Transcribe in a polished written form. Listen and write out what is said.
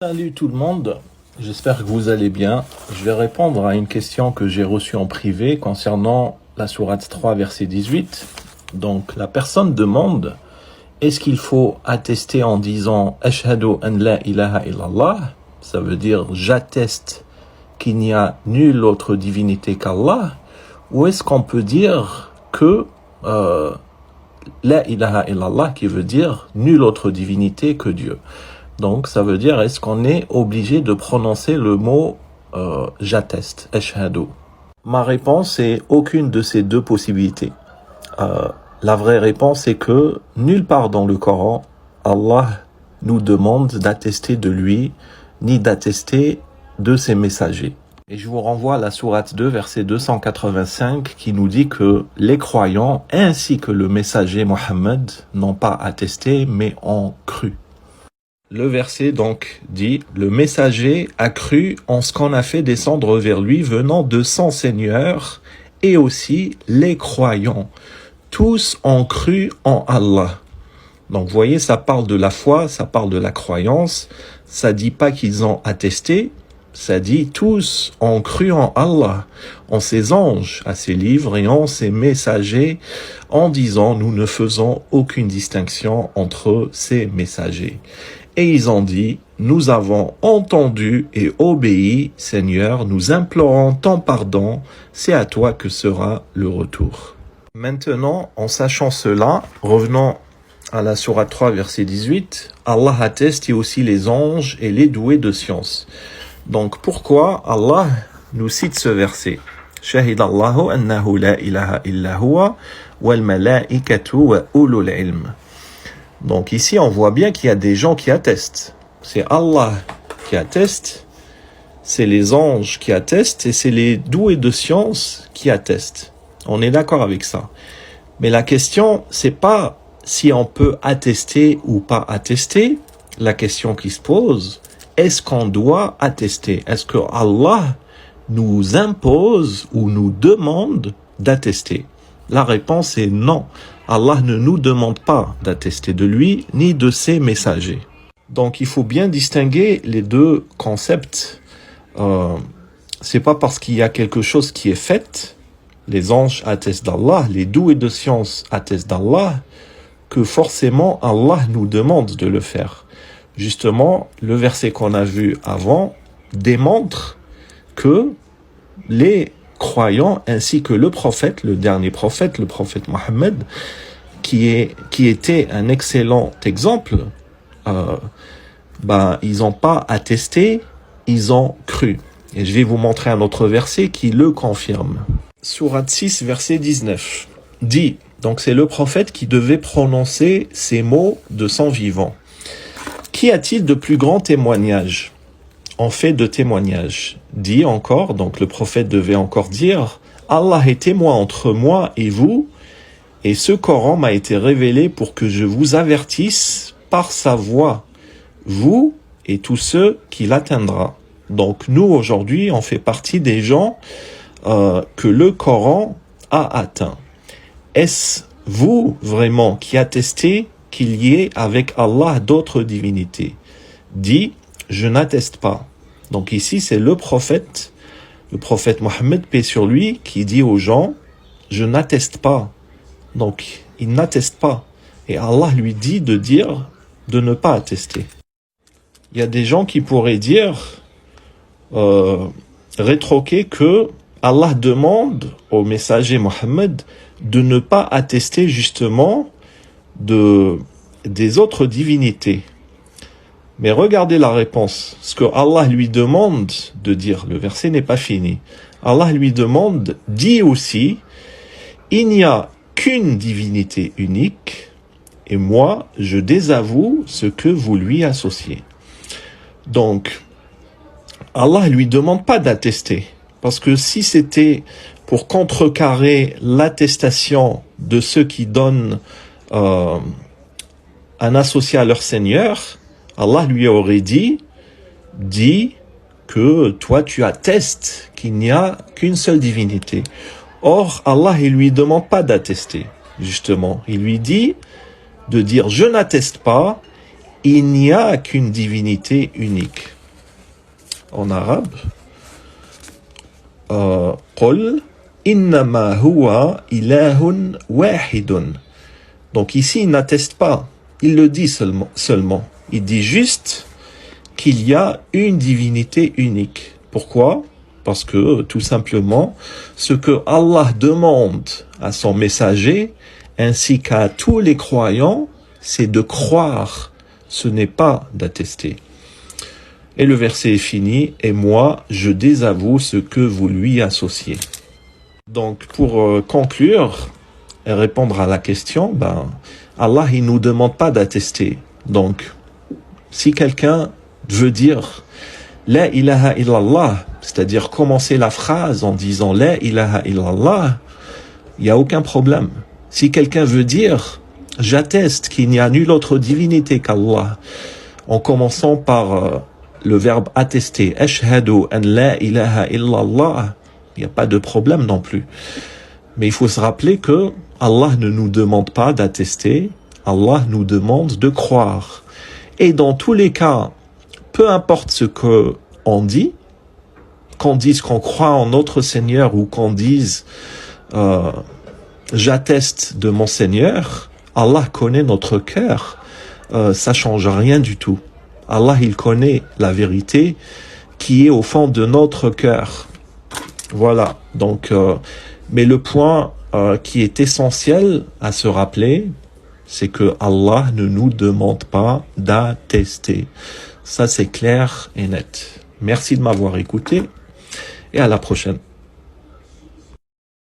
Salut tout le monde, j'espère que vous allez bien. Je vais répondre à une question que j'ai reçue en privé concernant la sourate 3 verset 18. Donc la personne demande, est-ce qu'il faut attester en disant « Ashhadu an la ilaha illallah » ça veut dire « j'atteste qu'il n'y a nulle autre divinité qu'Allah » ou est-ce qu'on peut dire que la ilaha illallah qui veut dire nulle autre divinité que Dieu. Donc ça veut dire est-ce qu'on est obligé de prononcer le mot j'atteste, ashhadu. Ma réponse est aucune de ces deux possibilités. La vraie réponse est que nulle part dans le Coran, Allah nous demande d'attester de lui, ni d'attester de ses messagers. Et je vous renvoie à la sourate 2, verset 285, qui nous dit que les croyants, ainsi que le messager Mohammed, n'ont pas attesté, mais ont cru. Le verset donc dit, le messager a cru en ce qu'on a fait descendre vers lui venant de son Seigneur, et aussi les croyants. Tous ont cru en Allah. Donc vous voyez, ça parle de la foi, ça parle de la croyance, ça dit pas qu'ils ont attesté, ça dit tous ont cru en Allah, en ses anges, à ses livres et en ses messagers, en disant nous ne faisons aucune distinction entre ces messagers. Et ils ont dit, nous avons entendu et obéi, Seigneur, nous implorons ton pardon, c'est à toi que sera le retour. Maintenant, en sachant cela, revenons à la sourate 3, verset 18, Allah atteste et aussi les anges et les doués de science. Donc pourquoi Allah nous cite ce verset? Shahidallahu annahu la ilaha illa huwa wal malaikatu wa ulul ilm. Donc ici, on voit bien qu'il y a des gens qui attestent. C'est Allah qui atteste, c'est les anges qui attestent et c'est les doués de science qui attestent. On est d'accord avec ça. Mais la question, c'est pas si on peut attester ou pas attester. La question qui se pose, est-ce qu'on doit attester? Est-ce que Allah nous impose ou nous demande d'attester? La réponse est non. Allah ne nous demande pas d'attester de lui ni de ses messagers. Donc il faut bien distinguer les deux concepts. C'est pas parce qu'il y a quelque chose qui est fait, les anges attestent d'Allah, les doués de science attestent d'Allah, que forcément Allah nous demande de le faire. Justement, le verset qu'on a vu avant démontre que les croyants ainsi que le prophète, le dernier prophète, le prophète Mohammed, qui était un excellent exemple, ils n'ont pas attesté, ils ont cru. Et je vais vous montrer un autre verset qui le confirme. Sourate 6, verset 19, dit, donc c'est le prophète qui devait prononcer ces mots de son vivant. Qu'y a-t-il de plus grand témoignage en fait de témoignage? Dit encore, donc le prophète devait encore dire, Allah est témoin entre moi et vous, et ce Coran m'a été révélé pour que je vous avertisse par sa voix, vous et tous ceux qui l'atteindra. Donc nous aujourd'hui, on fait partie des gens que le Coran a atteint. Est-ce vous vraiment qui attestez qu'il y ait avec Allah d'autres divinités? Dit, je n'atteste pas. Donc ici, c'est le prophète Mohammed, paix sur lui, qui dit aux gens, je n'atteste pas. Donc, il n'atteste pas. Et Allah lui dit de dire, de ne pas attester. Il y a des gens qui pourraient dire, rétroquer que Allah demande au messager Mohammed de ne pas attester justement des autres divinités. Mais regardez la réponse. Ce que Allah lui demande de dire, le verset n'est pas fini. Allah lui demande, dit aussi, il n'y a qu'une divinité unique, et moi, je désavoue ce que vous lui associez. Donc, Allah lui demande pas d'attester. Parce que si c'était pour contrecarrer l'attestation de ceux qui donnent un associé à leur Seigneur, Allah lui aurait dit que toi tu attestes qu'il n'y a qu'une seule divinité. Or, Allah il lui demande pas d'attester, justement. Il lui dit de dire je n'atteste pas il n'y a qu'une divinité unique. En arabe, قل إنما هو إله واحد. Donc ici, il n'atteste pas, il le dit seulement. Il dit juste qu'il y a une divinité unique. Pourquoi? Parce que, tout simplement, ce que Allah demande à son messager, ainsi qu'à tous les croyants, c'est de croire, ce n'est pas d'attester. Et le verset est fini, et moi, je désavoue ce que vous lui associez. Donc, pour conclure et répondre à la question, Allah, il nous demande pas d'attester. Donc, si quelqu'un veut dire La ilaha illallah, c'est-à-dire commencer la phrase en disant La ilaha illallah, il n'y a aucun problème. Si quelqu'un veut dire J'atteste qu'il n'y a nulle autre divinité qu'Allah, en commençant par le verbe attester, Ashhadu an la ilaha illallah, il n'y a pas de problème non plus. Mais il faut se rappeler que Allah ne nous demande pas d'attester, Allah nous demande de croire. Et dans tous les cas, peu importe ce qu'on dit, qu'on dise qu'on croit en notre Seigneur ou qu'on dise j'atteste de mon Seigneur, Allah connaît notre cœur, ça change rien du tout. Allah, il connaît la vérité qui est au fond de notre cœur. Voilà, donc, mais le point qui est essentiel à se rappeler, c'est que Allah ne nous demande pas d'attester. Ça, c'est clair et net. Merci de m'avoir écouté et à la prochaine.